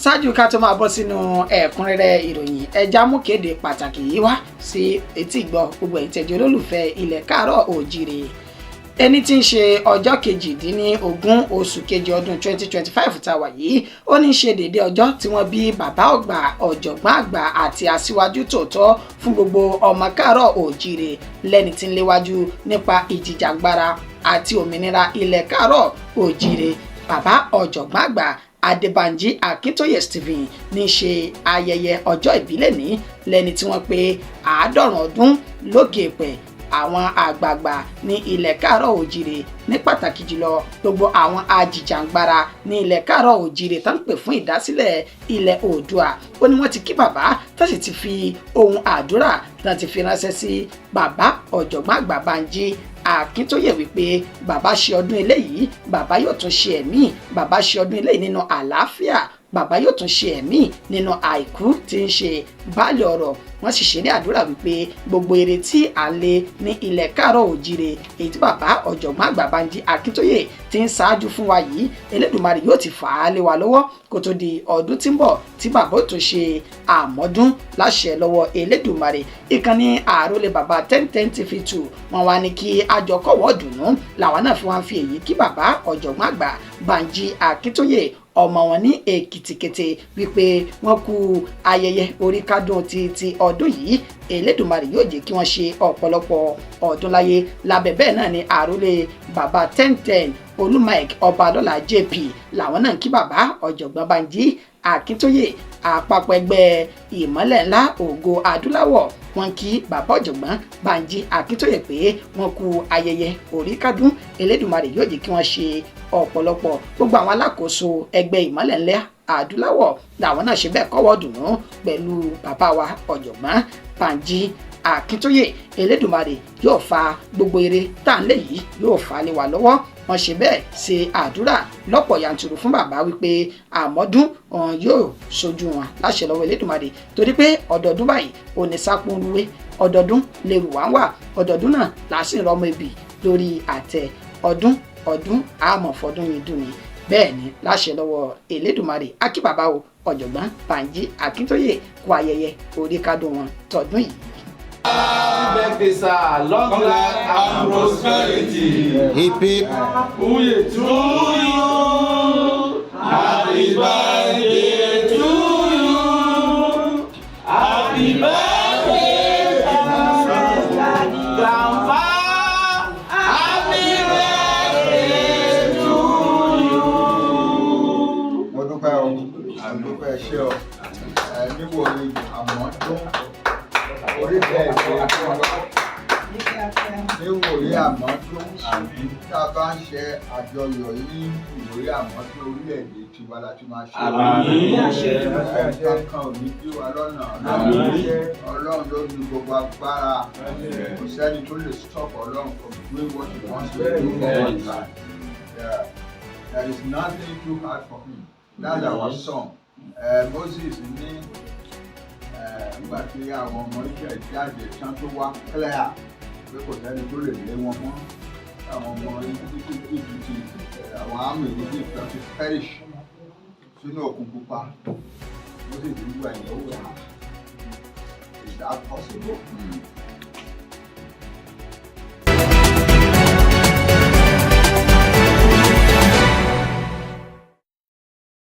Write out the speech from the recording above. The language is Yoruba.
ṣáájú ká tó máa bọ́ sínú ẹ̀kúnrẹ́rẹ́ ìròyìn ẹja mú kéde pàtàkì yìí wá sí etí ìgbọ́ gbogbo ìtẹ̀jọ́ olólùfẹ́ ilẹ̀ káàárọ̀ òjíire. Ẹni tí ń ṣe ọjọ́ 18 oṣù kejì ọdún 2025 tá a wà yìí ó ní ṣe dédé ọjọ́ tí wọ́n bí bàbá ọgbà ọ̀jọ̀gbọ́n àgbà àti aṣíwájú tòótọ́ fún gbogbo ọmọ káàárọ̀ òjíire lẹ́ni tí ń léwájú nípa ìjìjàgbara àti òmìnira ilẹ̀ káàárọ̀ òjíire. Bàbá ọ̀jọ̀gbọ́n àgbà Banji Akintoye Stephen ní ṣe ayẹyẹ ọjọ́ ìbílẹ̀ ní lẹ́ni tí wọ́n pé 90 ọdún lókè pẹ̀. Àwọn àgbààgbà ní ilẹ̀ káàárọ̀ òjíire ní pàtàkì jùlọ gbogbo àwọn ajìjàǹgbara ní ilẹ̀ káàárọ̀ òjíire tó ń pè fún ìdásílẹ̀ ilẹ̀ Oòduà ó ní wọ́n ti kí bàbá tó sì ti fi ohun àdúrà náà ti fi ránṣẹ́ sí bàbá ọ̀jọ̀gbọ́n àgbà Banji Akintoye wípé bàbá ṣe ọdún eléyìí bàbá yóò tún ṣe ẹ̀mí bàbá ṣe ọdún eléyìí nínú àlàáfíà bàbá yóò tún ṣe ẹ̀mí nínú àìkú tí ń ṣe baálé ọ̀rọ̀. Wọ́n sì ṣe ní àdúrà wípé gbogbo ire tí à ń lé ní ilẹ̀ káàárọ̀ òjíire èyí tí bàbá ọ̀jọ̀gbọ́n àgbà Banji Akintoye ti ń ṣáájú fún wa yìí Elédùmarè yóò ti fà á lé wa lọ́wọ́ kó tó di ọdún tí ń bọ̀ tí bàbá ó tún ṣe àmọ́dún láṣẹ lọ́wọ́ Elédùmarè. Ìkànnì àrólé bàbá 1010 TV2 wọn wá ní kí àjọkọ̀wọ́ dùnú làwọn náà fi wá ń fi èyí kí bàbá ọ̀jọ̀gbọ́n àgbà Banji Akintoye ọmọ wọn ní Èkìtìkété wípé wọ́n kú ayẹyẹ oríkádùn ti ọdún yìí Elédùmarè yóò jẹ́ kí wọ́n ṣe ọ̀pọ̀lọpọ̀ ọdún láyé. Lábẹ́ bẹ́ẹ̀ náà ni àrólé bàbá 1010 Olúmike Ọbalọ́lá JP làwọn náà ń kí bàbá ọ̀jọ̀gbọ́n Banji Akintoye. Àpapọ̀ ẹgbẹ́ ìmọ́lẹ̀ ńlá ògo adúláwọ̀ wọ́n kí bàbá ọ̀jọ̀gbọ́n Banji Akintoye pé wọ́n kú ayẹyẹ oríkádùn Elédùmarè yóò jẹ́ kí wọ́n ṣe ọ̀pọ̀lọpọ̀. Gbogbo àwọn alákòóso ẹgbẹ́ ìmọ́lẹ̀ ńlá adúláwọ̀ làwọn náà ṣe bẹ́ẹ̀ kọ́wọ́ dùnú pẹ̀lú bàbá wa ọ̀jọ̀gbọ́n Banji Akintoye. Elédùmarè yóò fa gbogbo ire tá à ń lé yìí yóò fà á lé wa lọ́wọ́. Wọ́n ṣe bẹ́ẹ̀ ṣe àdúrà lọ́pọ̀ yanturu fún bàbá wípé àmọ́dún yóò ṣojú wọn láṣẹ lọ́wọ́ Elédùmarè torí pé ọdọọdún báyìí òní sápónrúwé ọdọọdún lèrú wá ń wà ọdọọdún náà làásìn rọmọ ibì lórí àtẹ ọdún àmọ̀fọ́dún yìí dùn ní bẹ́ẹ̀ ni láṣẹ lọ́wọ́ Elédùmarè akí bàbá o ọ̀jọ̀gbọ́n Banji Akintoye kú ayẹyẹ oríkádùn wọn tọdún yìí. Happy birthday, sir. Long life and prosperity. Hip hip. Uye to you. Happy birthday to you. Happy birthday, Grandpa. Happy birthday to you. Mo dúpẹ́ o, àdúpẹ́ ṣé o, níbo ni àmọ́ tó orí bẹ́ẹ̀ ṣe níwòye àmọ́tó tá a bá ń ṣe àjọyọ̀ ní ìwòye àmọ́tó orílẹ̀-èdè tiwa láti máa ṣe kankan ò ní bí wa lọ́nà Ọlọ́run ló ní gbogbo agbára kò sẹ́ni tó lè stop Ọlọ́run from doing what he wants to do all the time. There is nothing too hard for him. That's our song. Moses ní nígbà tí àwọn ọmọ iṣẹ́ jáde tán tó wá clear pé kò sẹ́ni tó lè lé wọn mọ́ àwọn ọmọ ìdíjì àwọn àmì ìdíjì kan ti perish sínú òkun pupa ó sì ti gbà ìyẹ̀wò is that possible?